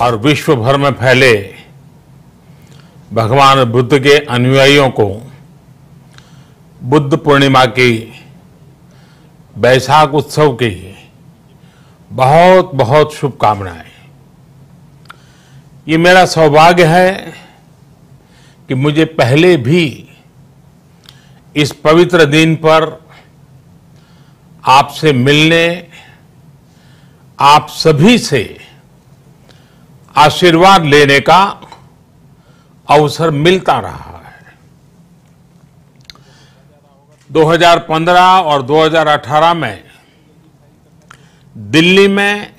और विश्व भर में फैले भगवान बुद्ध के अनुयायियों को बुद्ध पूर्णिमा की बैसाख उत्सव की बहुत बहुत शुभकामनाएं। ये मेरा सौभाग्य है कि मुझे पहले भी इस पवित्र दिन पर आपसे मिलने, आप सभी से आशीर्वाद लेने का अवसर मिलता रहा है। 2015 और 2018 में दिल्ली में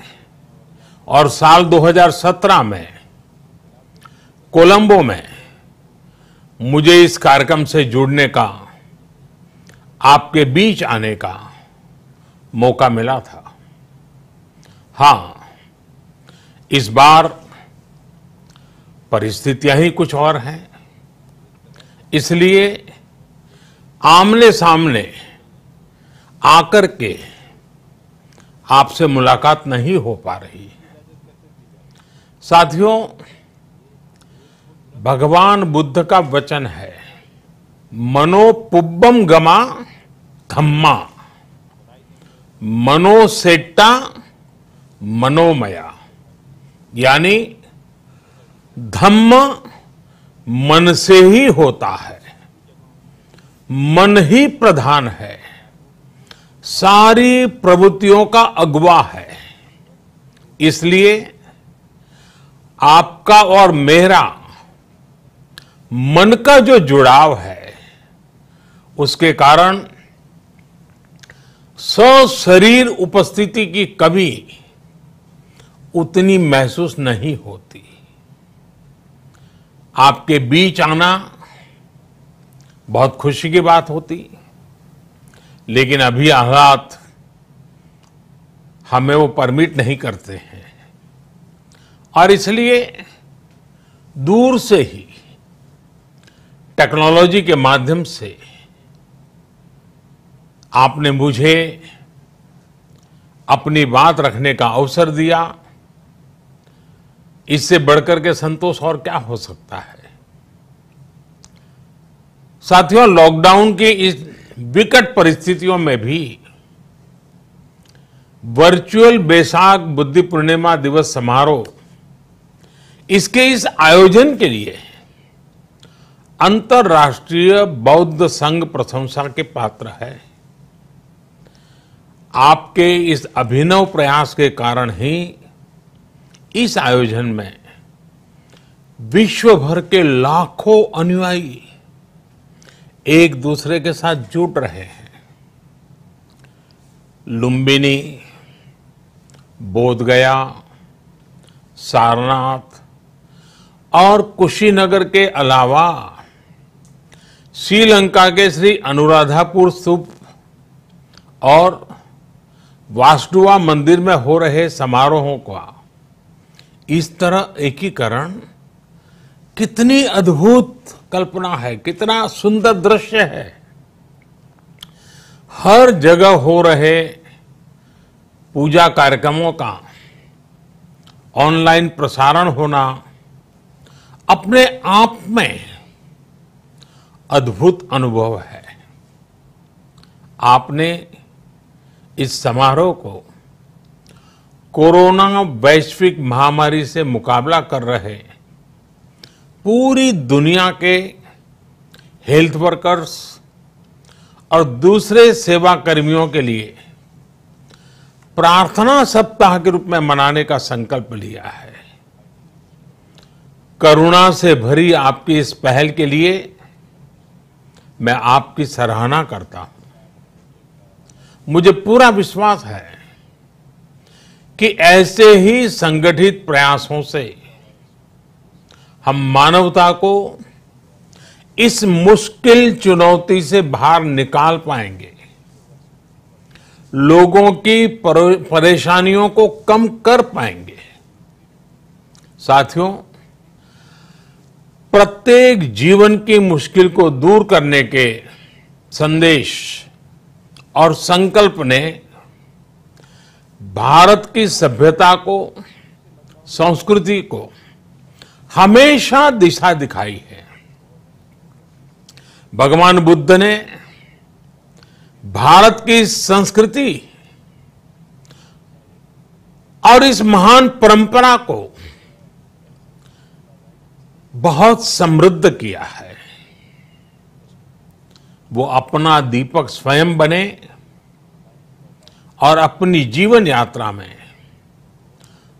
और साल 2017 में कोलंबो में मुझे इस कार्यक्रम से जुड़ने का, आपके बीच आने का मौका मिला था। हाँ, इस बार परिस्थितियां ही कुछ और हैं, इसलिए आमने सामने आकर के आपसे मुलाकात नहीं हो पा रही। साथियों, भगवान बुद्ध का वचन है, मनो पुब्बम गमा धम्मा, मनोसेट्टा मनोमया, यानी धम्म मन से ही होता है, मन ही प्रधान है, सारी प्रवृत्तियों का अगुवा है। इसलिए आपका और मेरा मन का जो जुड़ाव है, उसके कारण सशरीर उपस्थिति की कभी उतनी महसूस नहीं होती। आपके बीच आना बहुत खुशी की बात होती, लेकिन अभी हालात हमें वो परमिट नहीं करते हैं और इसलिए दूर से ही टेक्नोलॉजी के माध्यम से आपने मुझे अपनी बात रखने का अवसर दिया। इससे बढ़कर के संतोष और क्या हो सकता है। साथियों, लॉकडाउन की इस विकट परिस्थितियों में भी वर्चुअल बैसाख बुद्ध पूर्णिमा दिवस समारोह, इसके इस आयोजन के लिए अंतर्राष्ट्रीय बौद्ध संघ प्रशंसा के पात्र है। आपके इस अभिनव प्रयास के कारण ही इस आयोजन में विश्व भर के लाखों अनुयायी एक दूसरे के साथ जुड़ रहे हैं। लुम्बिनी, बोधगया, सारनाथ और कुशीनगर के अलावा श्रीलंका के श्री अनुराधापुर स्तूप और वासुदेवा मंदिर में हो रहे समारोहों का इस तरह एकीकरण कितनी अद्भुत कल्पना है, कितना सुंदर दृश्य है। हर जगह हो रहे पूजा कार्यक्रमों का ऑनलाइन प्रसारण होना अपने आप में अद्भुत अनुभव है। आपने इस समारोह को कोरोना वैश्विक महामारी से मुकाबला कर रहे पूरी दुनिया के हेल्थ वर्कर्स और दूसरे सेवा कर्मियों के लिए प्रार्थना सप्ताह के रूप में मनाने का संकल्प लिया है। करुणा से भरी आपकी इस पहल के लिए मैं आपकी सराहना करता हूं। मुझे पूरा विश्वास है कि ऐसे ही संगठित प्रयासों से हम मानवता को इस मुश्किल चुनौती से बाहर निकाल पाएंगे, लोगों की परेशानियों को कम कर पाएंगे। साथियों, प्रत्येक जीवन की मुश्किल को दूर करने के संदेश और संकल्प ने भारत की सभ्यता को संस्कृति को हमेशा दिशा दिखाई है। भगवान बुद्ध ने भारत की संस्कृति और इस महान परंपरा को बहुत समृद्ध किया है। वो अपना दीपक स्वयं बने और अपनी जीवन यात्रा में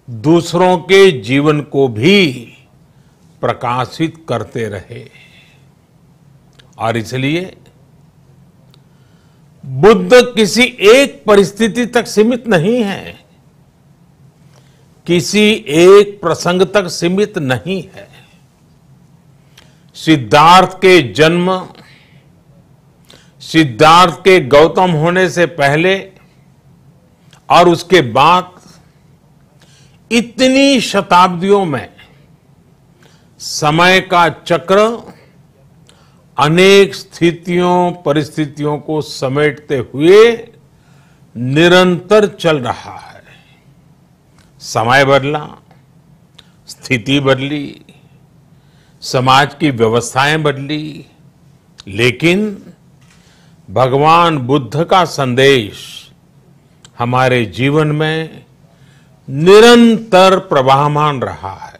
दूसरों के जीवन को भी प्रकाशित करते रहे। और इसलिए बुद्ध किसी एक परिस्थिति तक सीमित नहीं है, किसी एक प्रसंग तक सीमित नहीं है। सिद्धार्थ के जन्म, सिद्धार्थ के गौतम होने से पहले और उसके बाद इतनी शताब्दियों में समय का चक्र अनेक स्थितियों परिस्थितियों को समेटते हुए निरंतर चल रहा है। समय बदला, स्थिति बदली, समाज की व्यवस्थाएं बदली, लेकिन भगवान बुद्ध का संदेश हमारे जीवन में निरंतर प्रवाहमान रहा है।